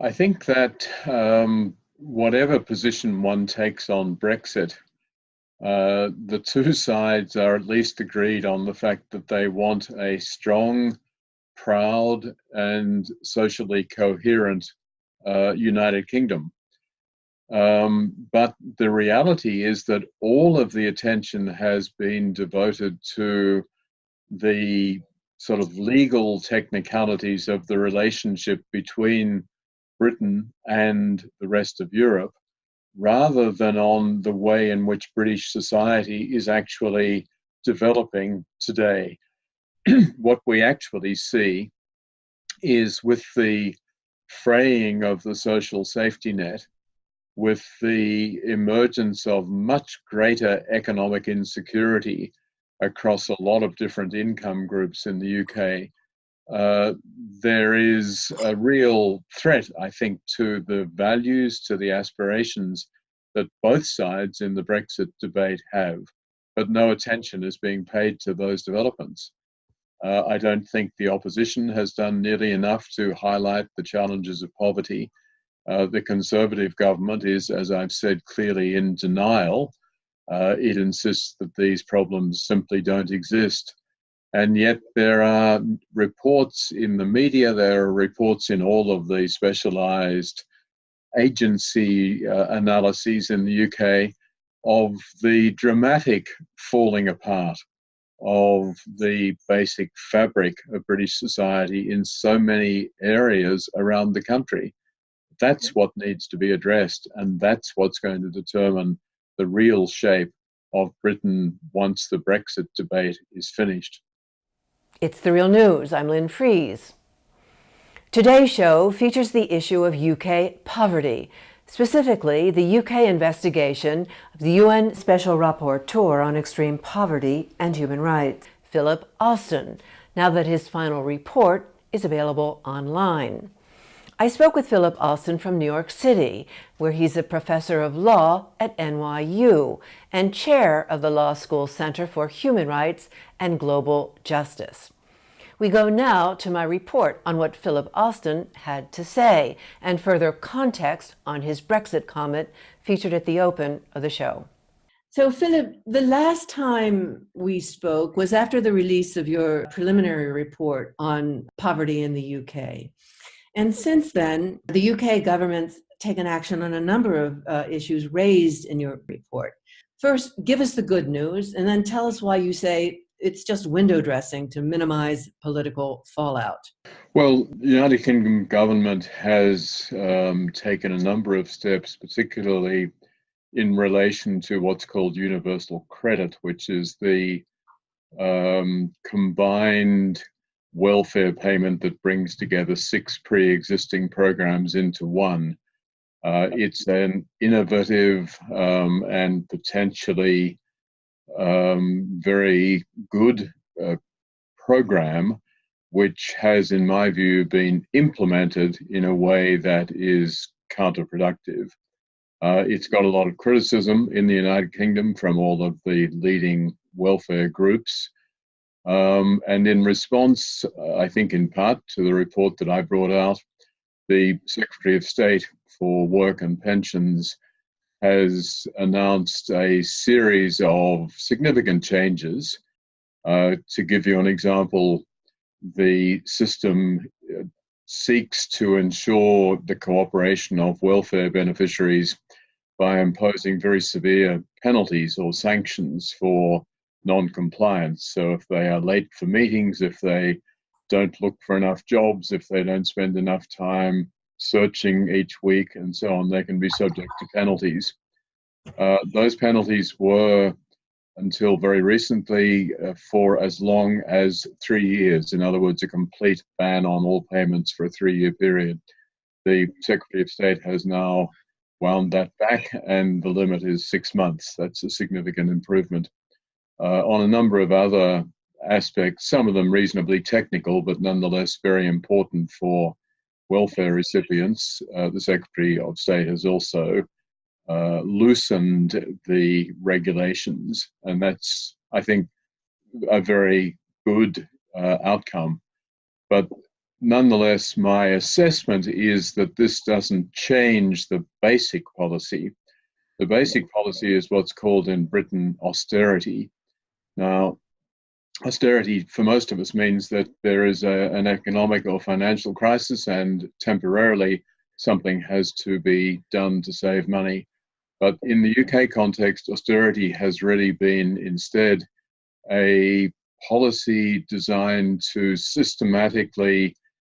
I think that whatever position one takes on Brexit, the two sides are at least agreed on the fact that they want a strong, proud, and socially coherent United Kingdom. But the reality is that all of the attention has been devoted to the sort of legal technicalities of the relationship between Britain and the rest of Europe, rather than on the way in which British society is actually developing today. What we actually see is, with the fraying of the social safety net, with the emergence of much greater economic insecurity across a lot of different income groups in the UK, there is a real threat, I think, to the values, to the aspirations that both sides in the Brexit debate have, but no attention is being paid to those developments. I don't think the opposition has done nearly enough to highlight the challenges of poverty. The Conservative government is, as I've said, clearly in denial. It insists that these problems simply don't exist. And yet there are reports in the media, there are reports in all of the specialised agency analyses in the UK of the dramatic falling apart of the basic fabric of British society in so many areas around the country. That's what needs to be addressed, and that's what's going to determine the real shape of Britain once the Brexit debate is finished. It's The Real News. I'm Lynn Fries. Today's show features the issue of UK poverty, specifically the UK investigation of the UN Special Rapporteur on extreme poverty and human rights, Philip Alston, now that his final report is available online. I spoke with Philip Alston from New York City, where he's a professor of law at NYU and chair of the Law School Center for Human Rights and Global Justice. We go now to my report on what Philip Alston had to say and further context on his Brexit comment featured at the open of the show. So, Philip, the last time we spoke was after the release of your preliminary report on poverty in the UK. And since then, the UK government's taken action on a number of issues raised in your report. First, give us the good news, and then tell us why you say it's just window dressing to minimize political fallout. Well, the United Kingdom government has taken a number of steps, particularly in relation to what's called universal credit, which is the combined welfare payment that brings together 6 pre-existing programs into one. It's an innovative and potentially very good program, which has, in my view, been implemented in a way that is counterproductive. It's got a lot of criticism in the United Kingdom from all of the leading welfare groups. And in response, I think in part to the report that I brought out, the Secretary of State for Work and Pensions has announced a series of significant changes. To give you an example, the system seeks to ensure the cooperation of welfare beneficiaries by imposing very severe penalties or sanctions for non-compliance. So if they are late for meetings, if they don't look for enough jobs, if they don't spend enough time searching each week and so on, they can be subject to penalties. Those penalties were, until very recently, for as long as 3 years. In other words, a complete ban on all payments for a 3-year period. The Secretary of State has now wound that back, and the limit is 6 months. That's a significant improvement. On a number of other aspects, some of them reasonably technical, but nonetheless very important for welfare recipients, the Secretary of State has also loosened the regulations, and that's, I think, a very good outcome. But nonetheless, my assessment is that this doesn't change the basic policy. The basic policy is what's called in Britain austerity. Now, austerity for most of us means that there is an economic or financial crisis and temporarily something has to be done to save money. But in the UK context, austerity has really been instead a policy designed to systematically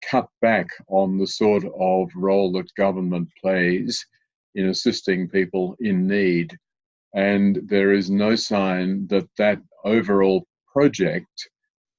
cut back on the sort of role that government plays in assisting people in need. And there is no sign that that overall project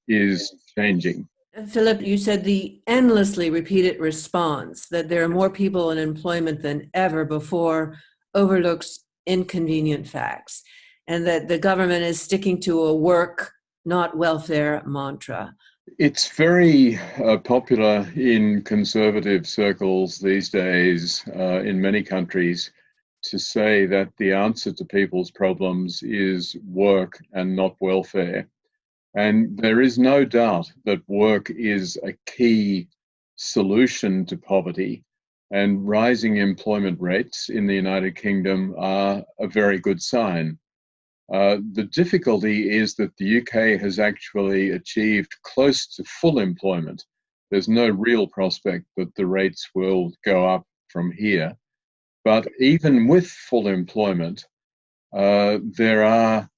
is changing. Philip, you said the endlessly repeated response that there are more people in employment than ever before overlooks inconvenient facts, and that the government is sticking to a work, not welfare mantra. It's very popular in conservative circles these days in many countries to say that the answer to people's problems is work and not welfare. And there is no doubt that work is a key solution to poverty, and rising employment rates in the United Kingdom are a very good sign. The difficulty is that the UK has actually achieved close to full employment. There's no real prospect that the rates will go up from here. But even with full employment, there are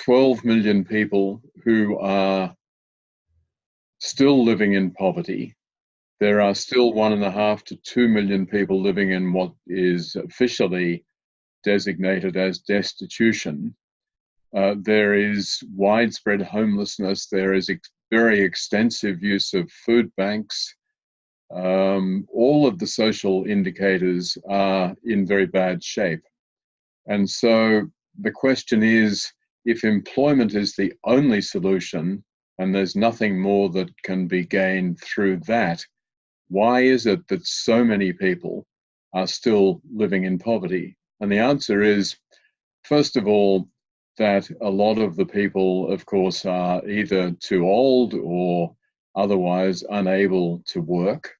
12 million people who are still living in poverty. There are still 1.5 to 2 million people living in what is officially designated as destitution. There is widespread homelessness. There is very extensive use of food banks. All of the social indicators are in very bad shape. And so the question is, if employment is the only solution and there's nothing more that can be gained through that, why is it that so many people are still living in poverty? And the answer is, first of all, that a lot of the people, of course, are either too old or otherwise unable to work.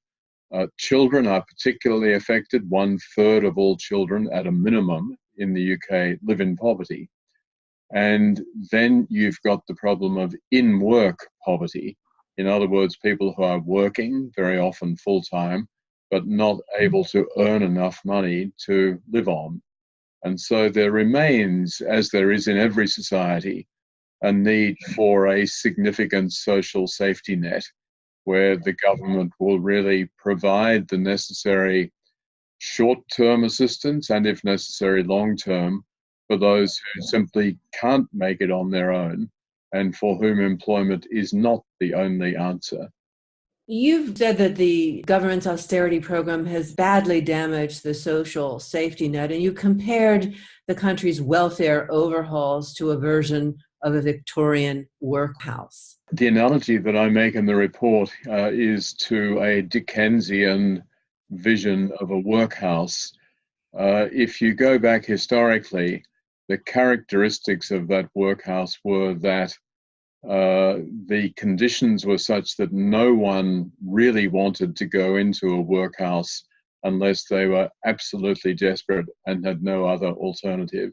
Children are particularly affected. 1/3 of all children at a minimum in the UK live in poverty. And then you've got the problem of in-work poverty. In other words, people who are working, very often full-time, but not able to earn enough money to live on. And so there remains, as there is in every society, a need for a significant social safety net where the government will really provide the necessary short-term assistance and, if necessary, long-term for those who simply can't make it on their own and for whom employment is not the only answer. You've said that the government's austerity program has badly damaged the social safety net, and you compared the country's welfare overhauls to a version of a Victorian workhouse. The analogy that I make in the report is to a Dickensian vision of a workhouse. If you go back historically, the characteristics of that workhouse were that the conditions were such that no one really wanted to go into a workhouse unless they were absolutely desperate and had no other alternative.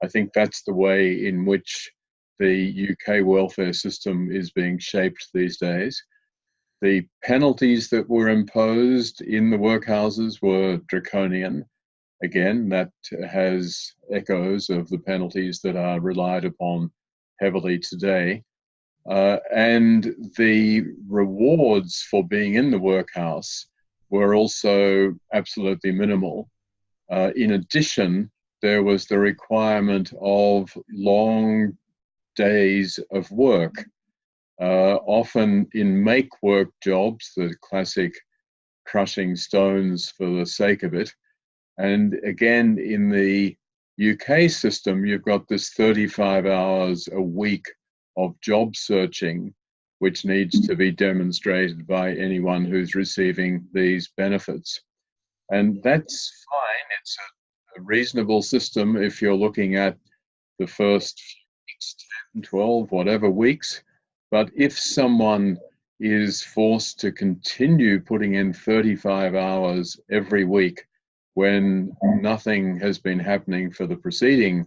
I think that's the way in which the UK welfare system is being shaped these days. The penalties that were imposed in the workhouses were draconian. Again, that has echoes of the penalties that are relied upon heavily today. And the rewards for being in the workhouse were also absolutely minimal. In addition, there was the requirement of long days of work, often in make-work jobs, the classic crushing stones for the sake of it. And again, in the UK system, you've got this 35 hours a week of job searching, which needs to be demonstrated by anyone who's receiving these benefits. And that's fine. It's a reasonable system if you're looking at the first 10, 12, whatever weeks. But if someone is forced to continue putting in 35 hours every week when nothing has been happening for the preceding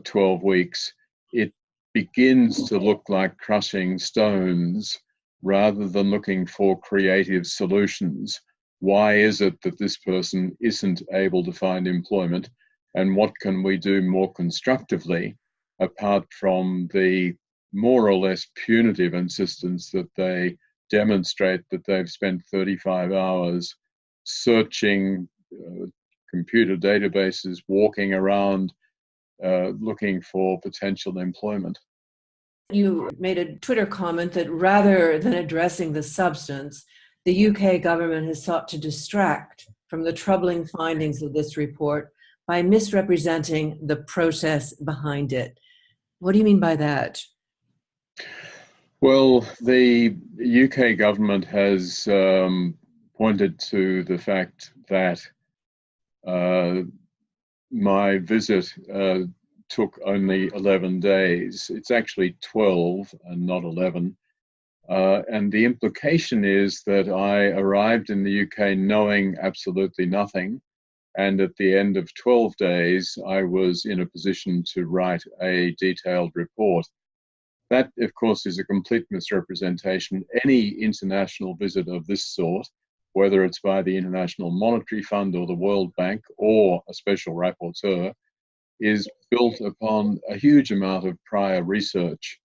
12 weeks, it begins to look like crushing stones rather than looking for creative solutions. Why is it that this person isn't able to find employment, and what can we do more constructively apart from the more or less punitive insistence that they demonstrate that they've spent 35 hours searching computer databases, walking around, looking for potential employment. You made a Twitter comment that rather than addressing the substance, the UK government has sought to distract from the troubling findings of this report by misrepresenting the process behind it. What do you mean by that? Well, the UK government has pointed to the fact that my visit took only 11 days. It's actually 12 and not 11. And the implication is that I arrived in the UK knowing absolutely nothing. And at the end of 12 days, I was in a position to write a detailed report. That, of course, is a complete misrepresentation. Any international visit of this sort, whether it's by the International Monetary Fund or the World Bank or a special rapporteur, is built upon a huge amount of prior research.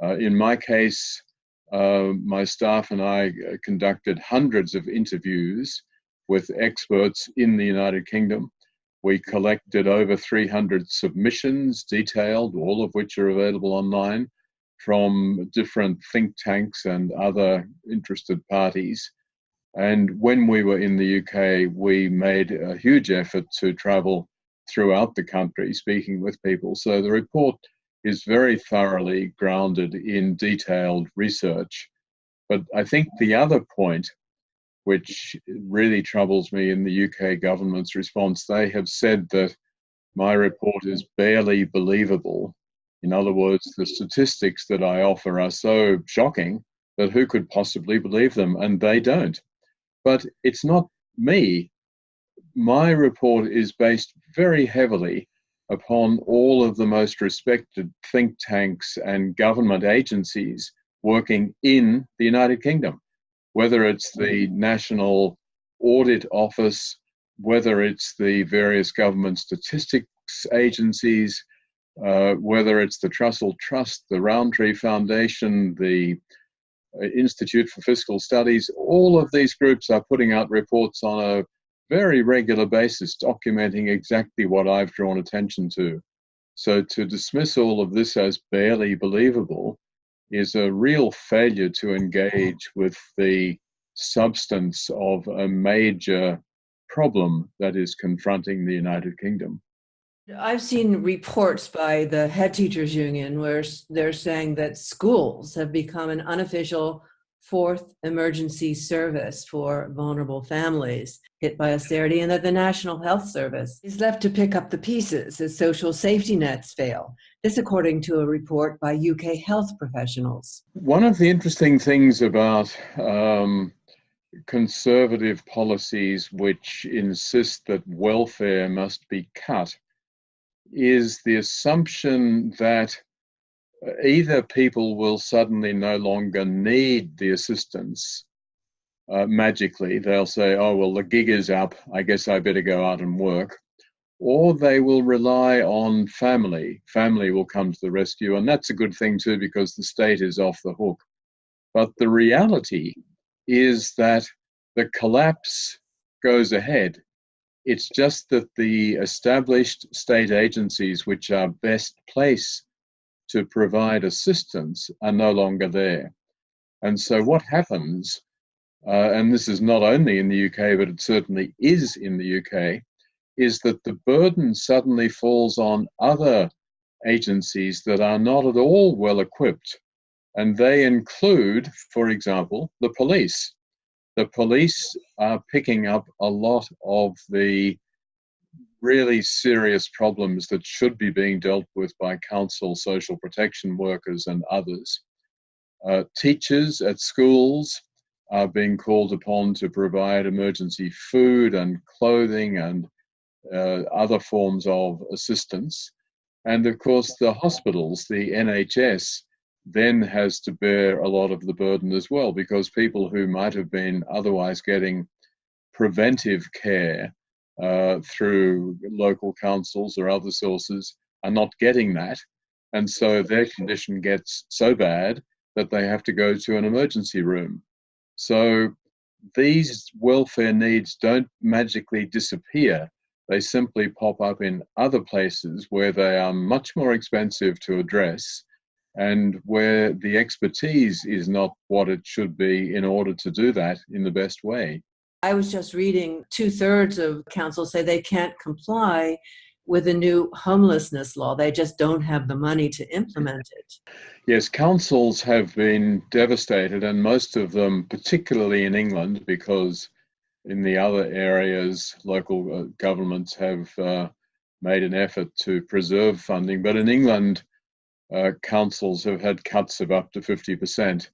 In my case, my staff and I conducted hundreds of interviews with experts in the United Kingdom. We collected over 300 submissions, detailed, all of which are available online, from different think tanks and other interested parties. And when we were in the UK, we made a huge effort to travel throughout the country, speaking with people. So the report is very thoroughly grounded in detailed research. But I think the other point, which really troubles me in the UK government's response, they have said that my report is barely believable. In other words, the statistics that I offer are so shocking that who could possibly believe them? And they don't. But it's not me. My report is based very heavily upon all of the most respected think tanks and government agencies working in the United Kingdom, whether it's the National Audit Office, whether it's the various government statistics agencies, whether it's the Trussell Trust, the Rowntree Foundation, the Institute for Fiscal Studies. All of these groups are putting out reports on a very regular basis, documenting exactly what I've drawn attention to. So to dismiss all of this as barely believable is a real failure to engage with the substance of a major problem that is confronting the United Kingdom. I've seen reports by the head teachers union where they're saying that schools have become an unofficial fourth emergency service for vulnerable families hit by austerity, and that the National Health Service is left to pick up the pieces as social safety nets fail. This according to a report by UK health professionals. One of the interesting things about conservative policies which insist that welfare must be cut is the assumption that either people will suddenly no longer need the assistance magically. They'll say, oh, well, the gig is up, I guess I better go out and work. Or they will rely on family. Family will come to the rescue, and that's a good thing too because the state is off the hook. But the reality is that the collapse goes ahead. It's just that the established state agencies which are best placed to provide assistance are no longer there. And so what happens, and this is not only in the UK, but it certainly is in the UK, is that the burden suddenly falls on other agencies that are not at all well equipped. And they include, for example, the police. The police are picking up a lot of the really serious problems that should be being dealt with by council, social protection workers and others. Teachers at schools are being called upon to provide emergency food and clothing and other forms of assistance. And of course, the hospitals, the NHS, then has to bear a lot of the burden as well, because people who might have been otherwise getting preventive care through local councils or other sources are not getting that. And so their condition gets so bad that they have to go to an emergency room. So these welfare needs don't magically disappear. They simply pop up in other places where they are much more expensive to address and where the expertise is not what it should be in order to do that in the best way. I was just reading 2/3 of councils say they can't comply with the new homelessness law. They just don't have the money to implement it. Yes, councils have been devastated, and most of them, particularly in England, because in the other areas, local governments have made an effort to preserve funding. But in England, councils have had cuts of up to 50%.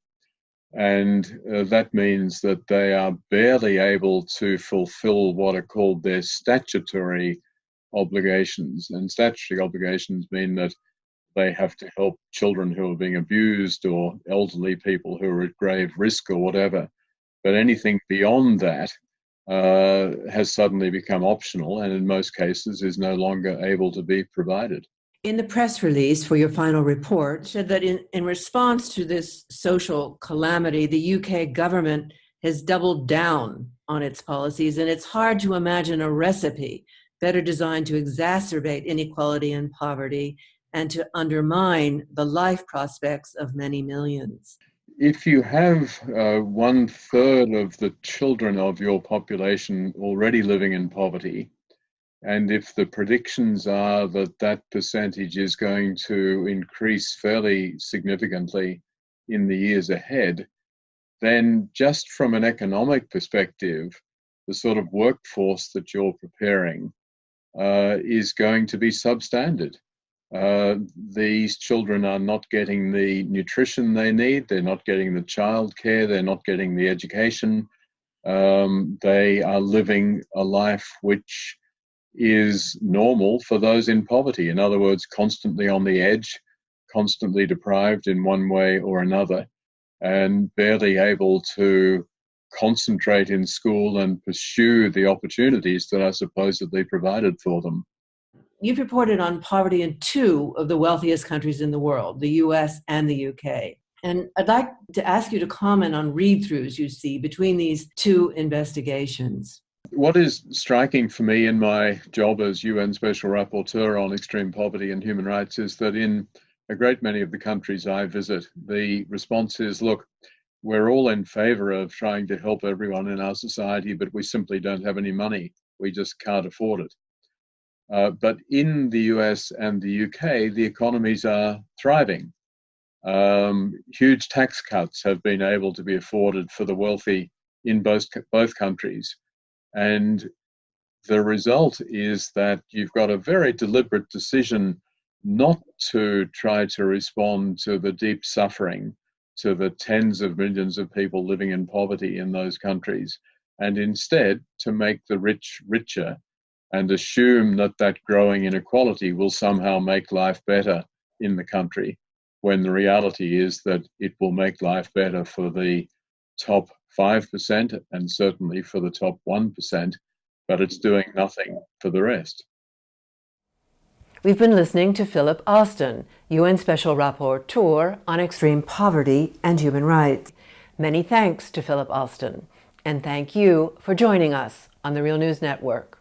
And that means that they are barely able to fulfill what are called their statutory obligations. And statutory obligations mean that they have to help children who are being abused or elderly people who are at grave risk or whatever. But anything beyond that has suddenly become optional and in most cases is no longer able to be provided. In the press release for your final report, said that in response to this social calamity, the UK government has doubled down on its policies, and it's hard to imagine a recipe better designed to exacerbate inequality and poverty and to undermine the life prospects of many millions. If you have 1/3 of the children of your population already living in poverty, and if the predictions are that that percentage is going to increase fairly significantly in the years ahead, then just from an economic perspective, the sort of workforce that you're preparing is going to be substandard. These children are not getting the nutrition they need, they're not getting the childcare, they're not getting the education. They are living a life which is normal for those in poverty. In other words, constantly on the edge, constantly deprived in one way or another, and barely able to concentrate in school and pursue the opportunities that are supposedly provided for them. You've reported on poverty in 2 of the wealthiest countries in the world, the US and the UK. And I'd like to ask you to comment on read-throughs you see between these 2 investigations. What is striking for me in my job as UN Special Rapporteur on extreme poverty and human rights is that in a great many of the countries I visit, the response is, look, we're all in favor of trying to help everyone in our society, but we simply don't have any money. We just can't afford it. But in the US and the UK, the economies are thriving. Huge tax cuts have been able to be afforded for the wealthy in both countries. And the result is that you've got a very deliberate decision not to try to respond to the deep suffering, to the tens of millions of people living in poverty in those countries, and instead to make the rich richer and assume that that growing inequality will somehow make life better in the country, when the reality is that it will make life better for the top 5% and certainly for the top 1%, but it's doing nothing for the rest. We've been listening to Philip Alston, UN Special Rapporteur on Extreme Poverty and Human Rights. Many thanks to Philip Alston, and thank you for joining us on the Real News Network.